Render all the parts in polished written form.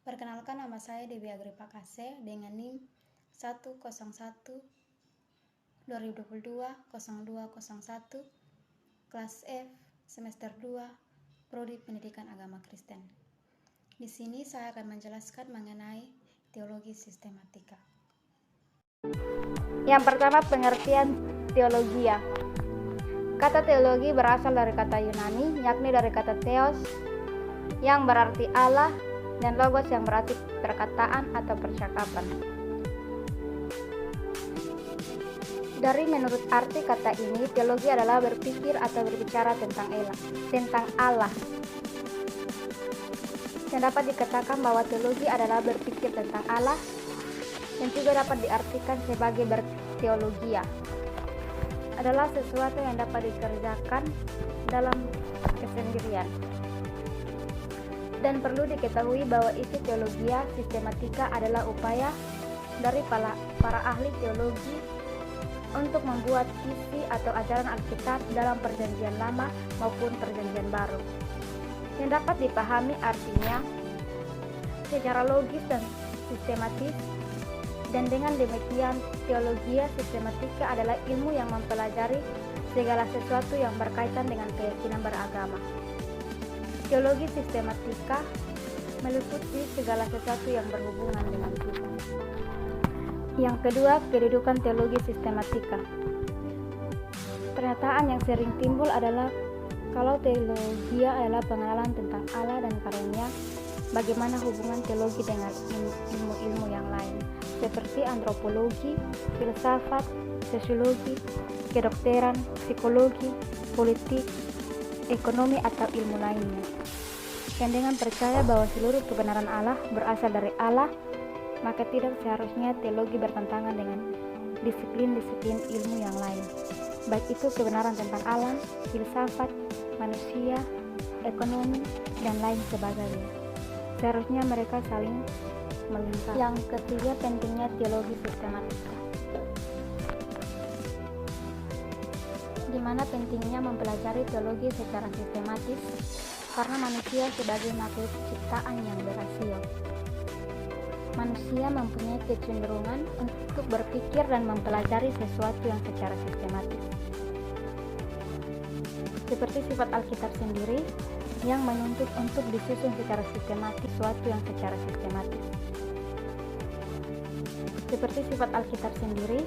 Perkenalkan, nama saya Dewi Agripa Kase dengan NIM 101 2022 0201 kelas F semester 2 Prodi Pendidikan Agama Kristen. Di sini saya akan menjelaskan mengenai teologi sistematika. Yang pertama, pengertian teologi. Kata teologi berasal dari kata Yunani, yakni dari kata theos yang berarti Allah dan logos yang berarti perkataan atau percakapan. Dari menurut arti kata ini, teologi adalah berpikir atau berbicara tentang Allah. Dan dapat dikatakan bahwa teologi adalah berpikir tentang Allah dan juga dapat diartikan sebagai berteologia. Adalah sesuatu yang dapat dikerjakan dalam kesendirian. Dan perlu diketahui bahwa isi teologia sistematika adalah upaya dari para ahli teologi untuk membuat isi atau ajaran Alkitab dalam Perjanjian Lama maupun Perjanjian Baru, yang dapat dipahami artinya secara logis dan sistematis. Dan dengan demikian, teologia sistematika adalah ilmu yang mempelajari segala sesuatu yang berkaitan dengan keyakinan beragama. Teologi sistematika meliputi segala sesuatu yang berhubungan dengan Tuhan. Yang kedua, kedudukan teologi sistematika. Pernyataan yang sering timbul adalah kalau teologi adalah pengenalan tentang Allah dan karunia, bagaimana hubungan teologi dengan ilmu-ilmu yang lain, seperti antropologi, filsafat, sosiologi, kedokteran, psikologi, politik, ekonomi atau ilmu lainnya. Dan dengan percaya bahwa seluruh kebenaran Allah berasal dari Allah, maka tidak seharusnya teologi bertentangan dengan disiplin-disiplin ilmu yang lain, baik itu kebenaran tentang alam, filsafat, manusia, ekonomi, dan lain sebagainya. Seharusnya mereka saling melengkapi. Yang ketiga, pentingnya teologi sistematika. Di mana pentingnya mempelajari teologi secara sistematis, karena manusia sebagai makhluk ciptaan yang berhasil. Manusia mempunyai kecenderungan untuk berpikir dan mempelajari sesuatu yang secara sistematis. Seperti sifat Alkitab sendiri yang menuntut untuk disusun secara sistematis sesuatu yang secara sistematis. Seperti sifat Alkitab sendiri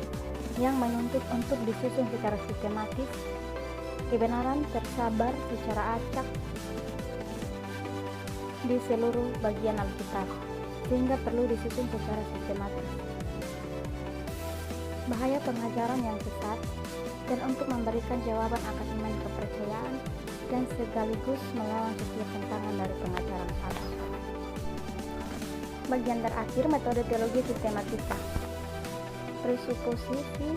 yang menuntut untuk disusun secara sistematis, kebenaran tersabar secara acak di seluruh bagian Alkitab, sehingga perlu disusun secara sistematis. Bahaya pengajaran yang sesat, dan untuk memberikan jawaban akan iman kepercayaan, dan sekaligus melawan setiap tentangan dari pengajaran salah. Bagian terakhir, metode teologi sistematika. Presuposisi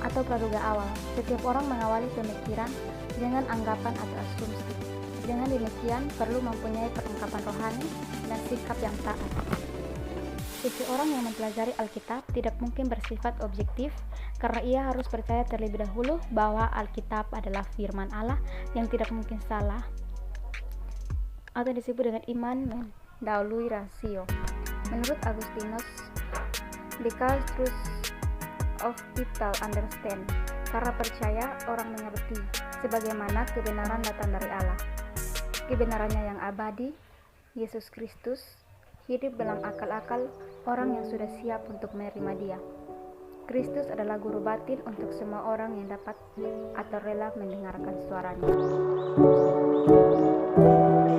atau praduga awal. Setiap orang mengawali pemikiran dengan anggapan atau asumsi. Dengan demikian, perlu mempunyai perlengkapan rohani dan sikap yang taat. Seseorang yang mempelajari Alkitab tidak mungkin bersifat objektif karena ia harus percaya terlebih dahulu bahwa Alkitab adalah firman Allah yang tidak mungkin salah, atau disebut dengan iman mendahului rasio. Menurut Agustinus, because truth of people understand, karena percaya orang mengerti, sebagaimana kebenaran datang dari Allah. Kebenarannya yang abadi, Yesus Kristus, hidup dalam akal-akal orang yang sudah siap untuk menerima Dia. Kristus adalah guru batin untuk semua orang yang dapat atau rela mendengarkan suaranya.